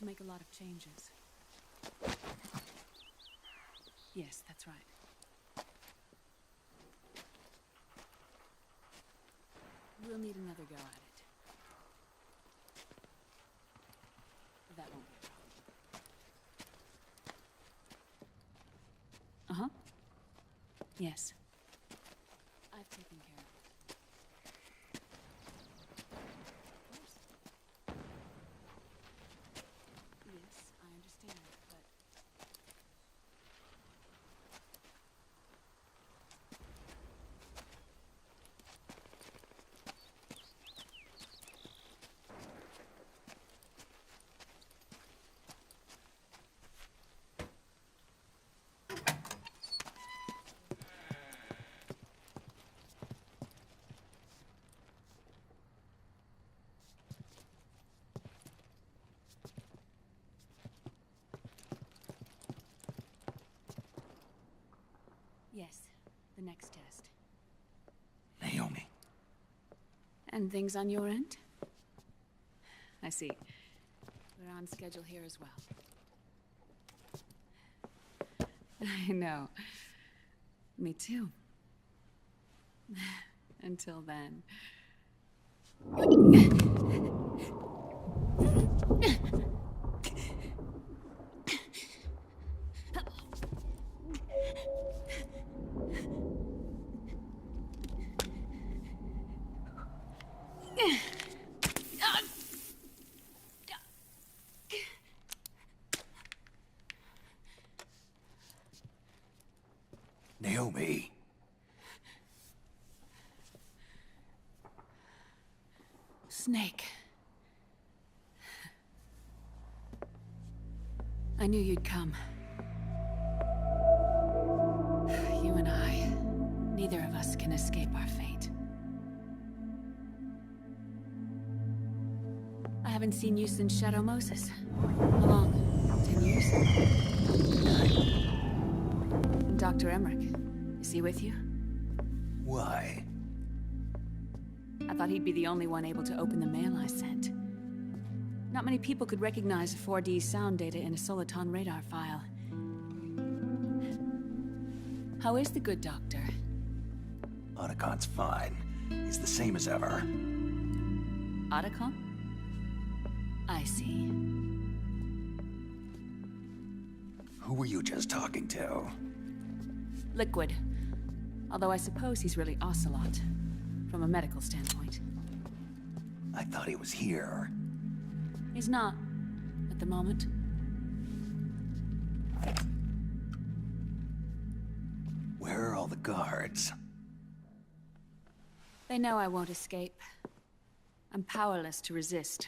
to make a lot of changes. Yes, that's right. We'll need another go at it. That won't be a problem. Uh-huh. Yes. I've taken care of it. Of course. Yes, I understand, but... Yes, the next test. Naomi. And things on your end? I see. We're on schedule here as well. I know. Me too. Until then. Naomi. Snake. I knew you'd come. You and I, neither of us can escape our fate. I haven't seen you since Shadow Moses. How long? 10 years? 9. Dr. Emmerich, is he with you? Why? I thought he'd be the only one able to open the mail I sent. Not many people could recognize 4D sound data in a Soliton radar file. How is the good doctor? Otacon's fine. He's the same as ever. Otacon? I see. Who were you just talking to? Liquid. Although I suppose he's really Ocelot, from a medical standpoint. I thought he was here. He's not, at the moment. Where are all the guards? They know I won't escape. I'm powerless to resist.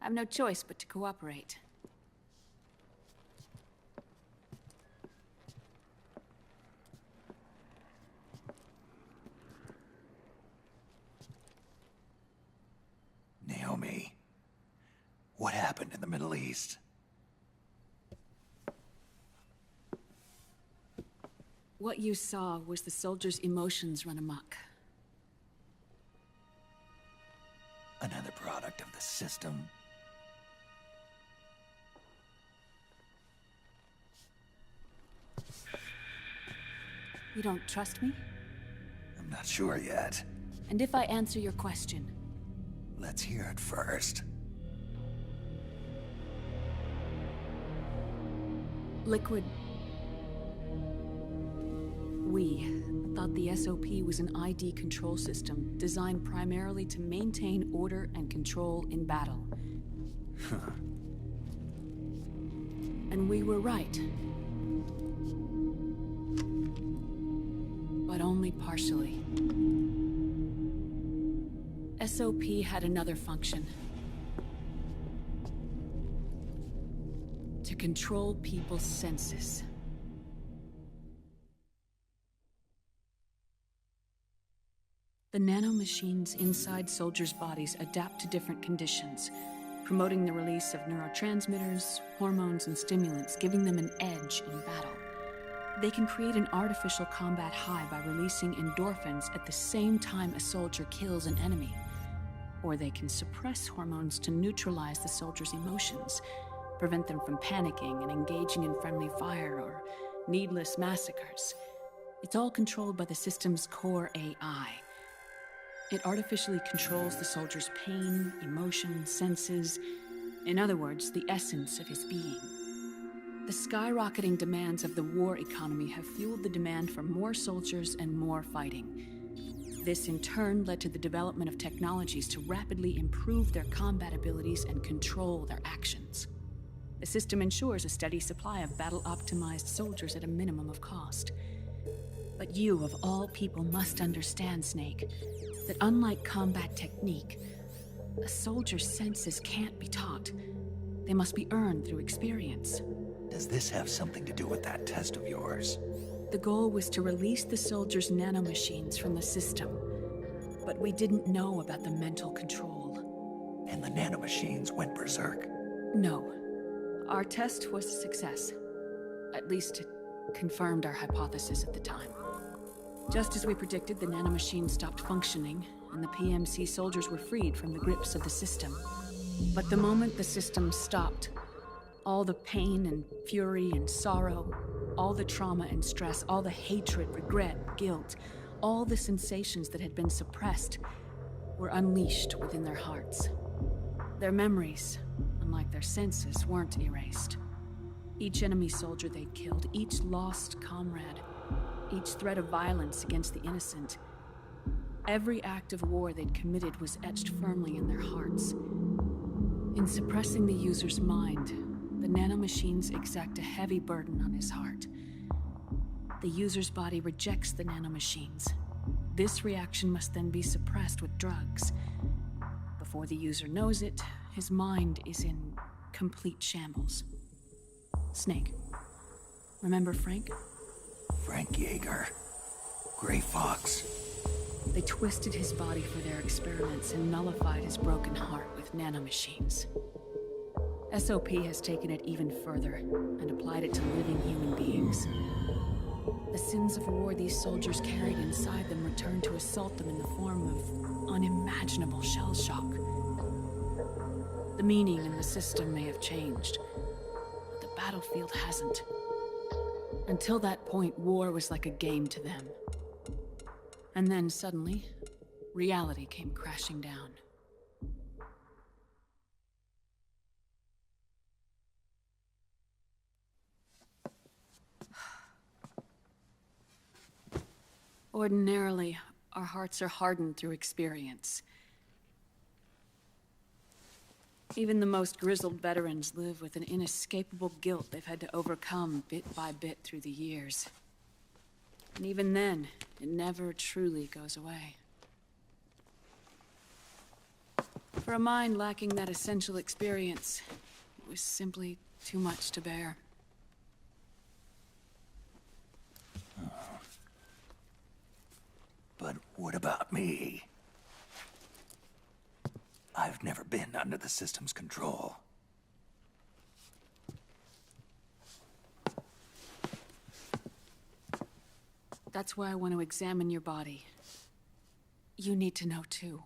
I have no choice but to cooperate. Naomi. What happened in the Middle East? What you saw was the soldiers' emotions run amok. Another product of the system. You don't trust me? I'm not sure yet. And if I answer your question? Let's hear it first. Liquid... We thought the SOP was an ID control system designed primarily to maintain order and control in battle. And we were right. But only partially. SOP had another function. To control people's senses. The nanomachines inside soldiers' bodies adapt to different conditions, promoting the release of neurotransmitters, hormones, and stimulants, giving them an edge in battle. They can create an artificial combat high by releasing endorphins at the same time a soldier kills an enemy. Or they can suppress hormones to neutralize the soldiers' emotions, prevent them from panicking and engaging in friendly fire or needless massacres. It's all controlled by the system's core AI. It artificially controls the soldier's pain, emotion, senses. In other words, the essence of his being. The skyrocketing demands of the war economy have fueled the demand for more soldiers and more fighting. This in turn led to the development of technologies to rapidly improve their combat abilities and control their actions. The system ensures a steady supply of battle-optimized soldiers at a minimum of cost. But you, of all people, must understand, Snake, that unlike combat technique, a soldier's senses can't be taught. They must be earned through experience. Does this have something to do with that test of yours? The goal was to release the soldiers' nanomachines from the system, but we didn't know about the mental control. And the nanomachines went berserk? No. Our test was a success. At least it confirmed our hypothesis at the time. Just as we predicted, the nanomachines stopped functioning, and the PMC soldiers were freed from the grips of the system. But the moment the system stopped, all the pain and fury and sorrow, all the trauma and stress, all the hatred, regret, guilt, all the sensations that had been suppressed were unleashed within their hearts. Their memories, unlike their senses, weren't erased. Each enemy soldier they'd killed, each lost comrade, each threat of violence against the innocent, every act of war they'd committed was etched firmly in their hearts. In suppressing the user's mind, the nanomachines exact a heavy burden on his heart. The user's body rejects the nanomachines. This reaction must then be suppressed with drugs. Before the user knows it, his mind is in complete shambles. Snake. Remember Frank? Frank Yeager. Gray Fox. They twisted his body for their experiments and nullified his broken heart with nanomachines. SOP has taken it even further and applied it to living human beings. The sins of war these soldiers carried inside them return to assault them in the form of unimaginable shell shock. The meaning in the system may have changed, but the battlefield hasn't. Until that point, war was like a game to them. And then suddenly, reality came crashing down. Ordinarily, our hearts are hardened through experience. Even the most grizzled veterans live with an inescapable guilt they've had to overcome bit by bit through the years. And even then, it never truly goes away. For a mind lacking that essential experience, it was simply too much to bear. But what about me? I've never been under the system's control. That's why I want to examine your body. You need to know too.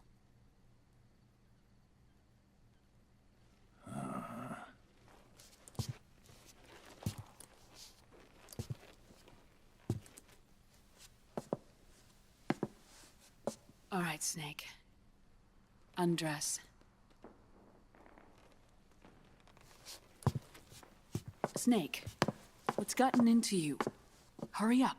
All right, Snake. Undress. Snake, what's gotten into you? Hurry up.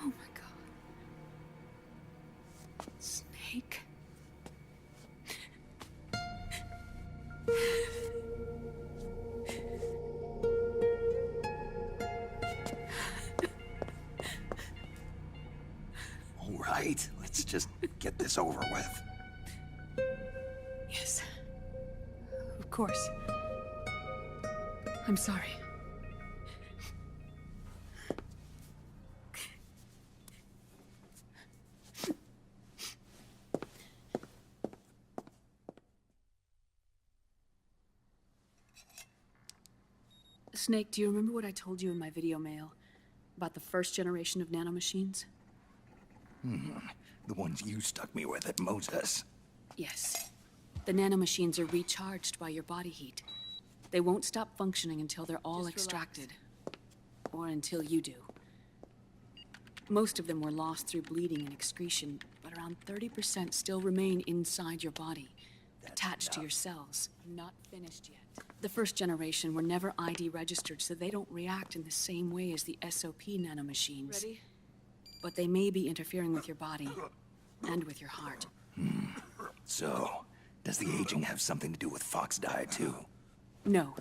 Oh my God. Snake. All right, let's just get this over with. Yes. Of course. I'm sorry. Snake, do you remember what I told you in my video mail about the first generation of nanomachines? The ones you stuck me with at Moses. Yes. The nanomachines are recharged by your body heat. They won't stop functioning until they're all extracted. Or until you do. Most of them were lost through bleeding and excretion, but around 30% still remain inside your body, attached to your cells. Not finished yet. The first generation were never ID registered, so they don't react in the same way as the SOP nanomachines. Ready? But they may be interfering with your body, and with your heart. So, does the aging have something to do with FOXDIE too? No.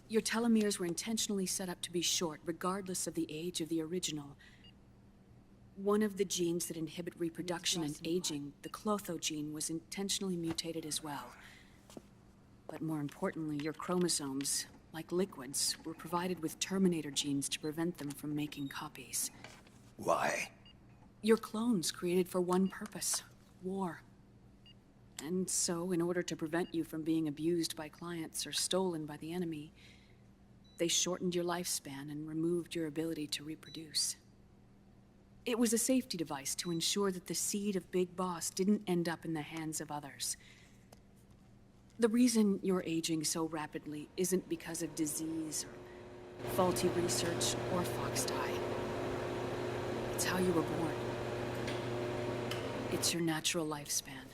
Your telomeres were intentionally set up to be short, regardless of the age of the original. One of the genes that inhibit reproduction and aging, the clotho gene, was intentionally mutated as well. But more importantly, your chromosomes, like liquids, were provided with terminator genes to prevent them from making copies. Why? Your clones created for one purpose: war. And so, in order to prevent you from being abused by clients or stolen by the enemy, they shortened your lifespan and removed your ability to reproduce. It was a safety device to ensure that the seed of Big Boss didn't end up in the hands of others. The reason you're aging so rapidly isn't because of disease or faulty research or FOXDIE. It's how you were born. It's your natural lifespan.